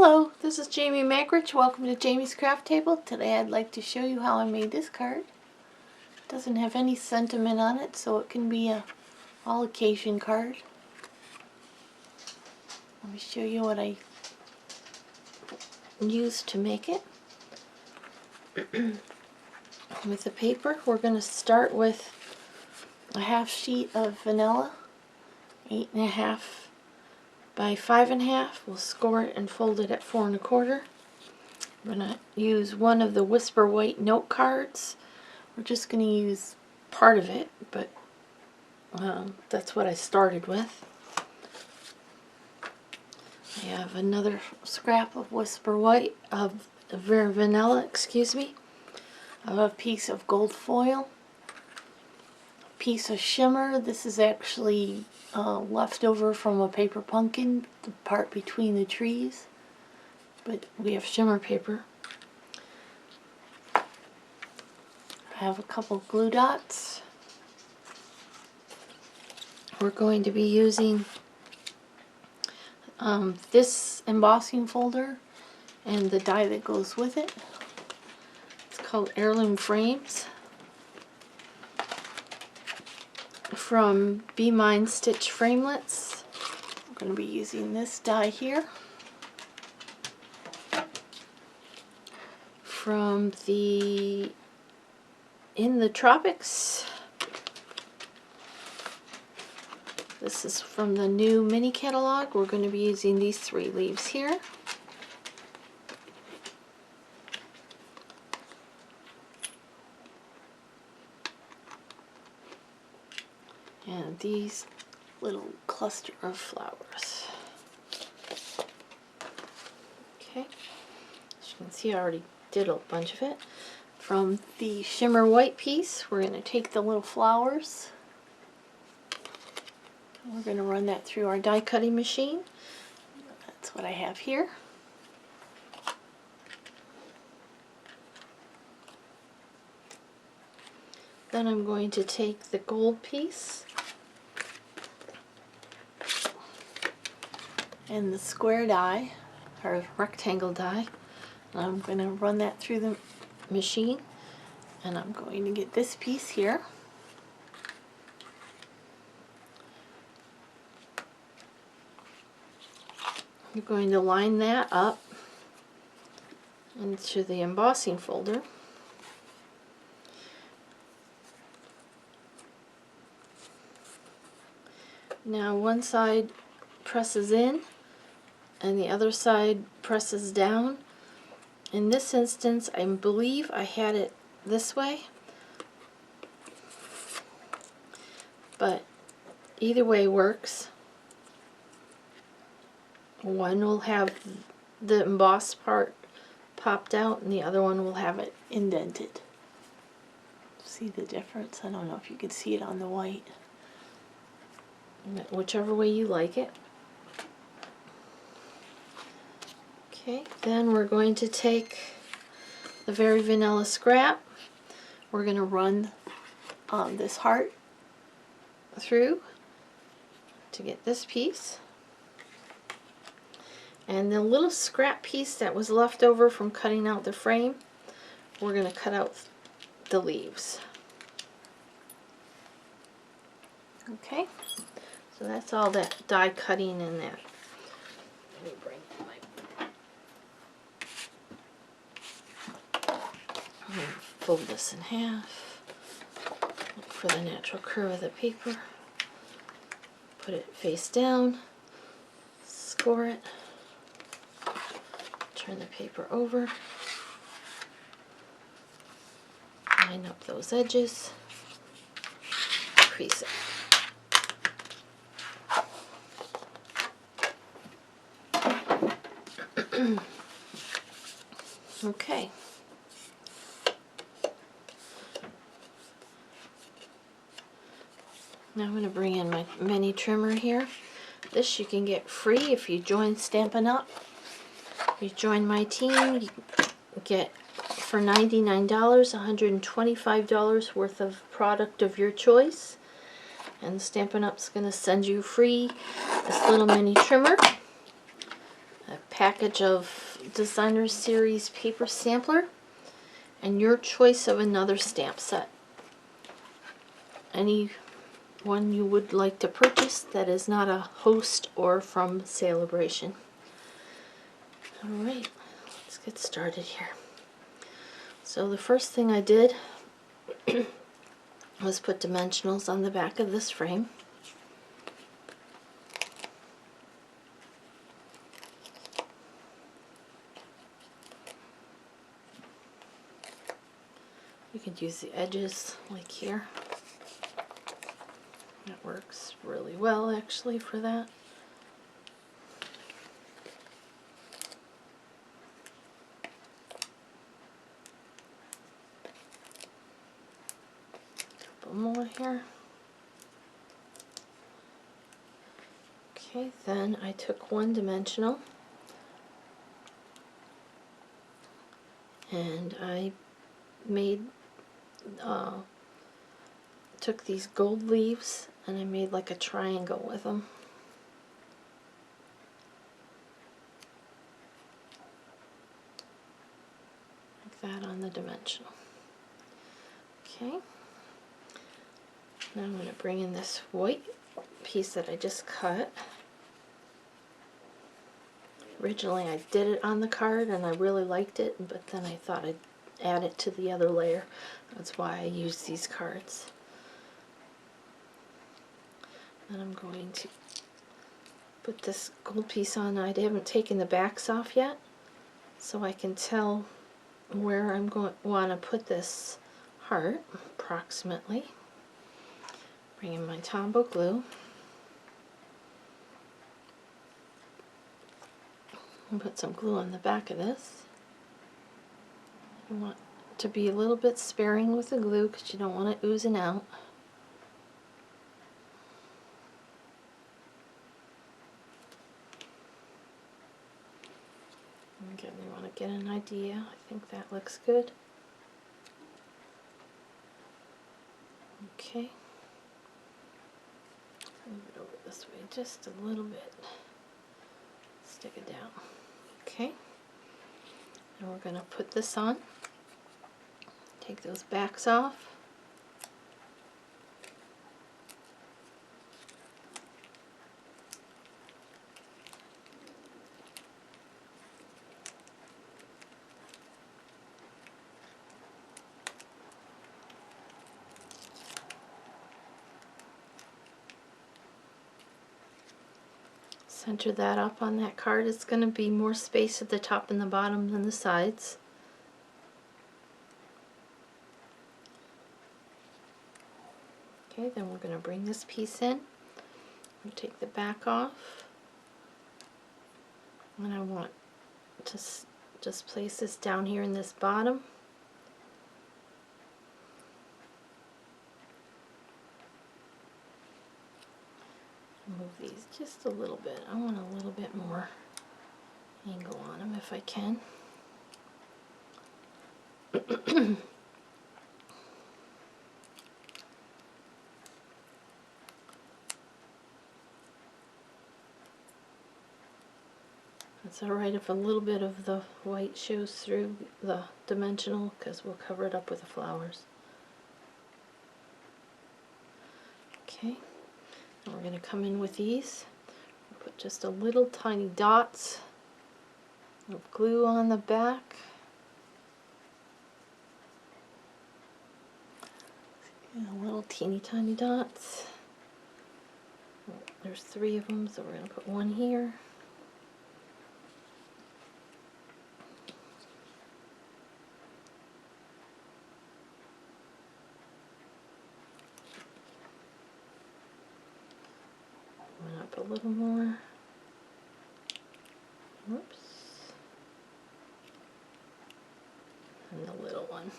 Hello, this is Jamie Magritte. Welcome to Jamie's Craft Table. Today I'd like to show you how I made this card. It doesn't have any sentiment on it, so it can be a all occasion card. Let me show you what I used to make it. With the paper, we're going to start with a half sheet of vanilla, 8.5 by 5.5. We'll score it and fold it at 4 1/4. I'm going to use one of the Whisper White note cards. We're just going to use part of it, but that's what I started with. I have another scrap of Whisper White, of vanilla, excuse me. I have a piece of gold foil, a piece of shimmer. This is actually leftover from a paper pumpkin, the part between the trees, but we have shimmer paper. I have a couple glue dots. We're going to be using this embossing folder and the die that goes with it. It's called Heirloom Frames from Be Mine Stitch Framelits. I'm going to be using this die here from the In the Tropics. This is from the new mini catalog. We're going to be using these 3 leaves here. And these little cluster of flowers. Okay, as you can see, I already did a bunch of it. From the shimmer white piece, we're going to take the little flowers. We're going to run that through our die cutting machine. That's what I have here. Then I'm going to take the gold piece and the square die, or rectangle die. And I'm going to run that through the machine, and I'm going to get this piece here. You're going to line that up into the embossing folder. Now one side presses in and the other side presses down. In this instance, I believe I had it this way, but either way works. One will have the embossed part popped out and the other one will have it indented. See the difference? I don't know if you can see it on the white. Whichever way you like it. Okay, then we're going to take the very vanilla scrap. We're going to run this heart through to get this piece. And the little scrap piece that was left over from cutting out the frame, we're going to cut out the leaves. Okay, so that's all that die cutting in that. Let me bring I'm going to fold this in half, look for the natural curve of the paper, put it face down, score it, turn the paper over, line up those edges, crease it. Okay. Now I'm going to bring in my mini trimmer here. This you can get free if you join Stampin'Up. If you join my team, you get for $99, $125 worth of product of your choice. And Stampin'Up's going to send you free this little mini trimmer, a package of Designer Series paper sampler and your choice of another stamp set. Any one you would like to purchase that is not a host or from Celebration. Alright, let's get started here. So the first thing I did was put dimensionals on the back of this frame. You could use the edges like here. That works really well actually for that. Couple more here. Okay, then I took one dimensional and I made took these gold leaves and I made like a triangle with them. Like that on the dimensional. Okay. Now I'm going to bring in this white piece that I just cut. Originally I did it on the card and I really liked it, but then I thought I'd add it to the other layer. That's why I use these cards. Then I'm going to put this gold piece on. I haven't taken the backs off yet, so I can tell where I'm going want to put this heart approximately. Bring in my Tombow glue and put some glue on the back of this. You want to be a little bit sparing with the glue because you don't want it oozing out. Again, you want to get an idea. I think that looks good. Okay. Move it over this way just a little bit. Stick it down. Okay. And we're going to put this on. Take those backs off. Center that up on that card. It's going to be more space at the top and the bottom than the sides. Okay, then we're going to bring this piece in. We'll take the back off. And I want to just place this down here in this bottom. Move these just a little bit. I want a little bit more angle on them if I can. It's alright if a little bit of the white shows through the dimensional because we'll cover it up with the flowers. Okay. And we're going to come in with these, put just a little tiny dots of glue on the back. And little teeny tiny dots. There's 3 of them, so we're going to put one here. Up a little more. Whoops. And the little one.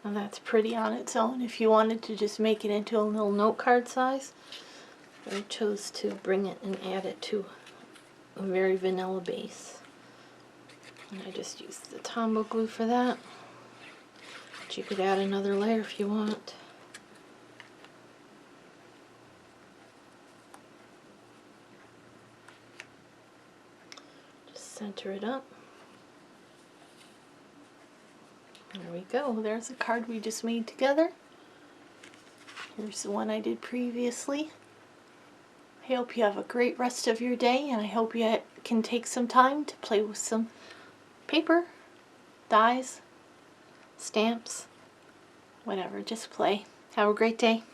Now that's pretty on its own. If you wanted to just make it into a little note card size, I chose to bring it and add it to a very vanilla base. And I just used the Tombow glue for that. But you could add another layer if you want. Just center it up. There we go. There's a card we just made together. Here's the one I did previously. I hope you have a great rest of your day, and I hope you can take some time to play with some paper, dies, stamps, whatever. Just play. Have a great day.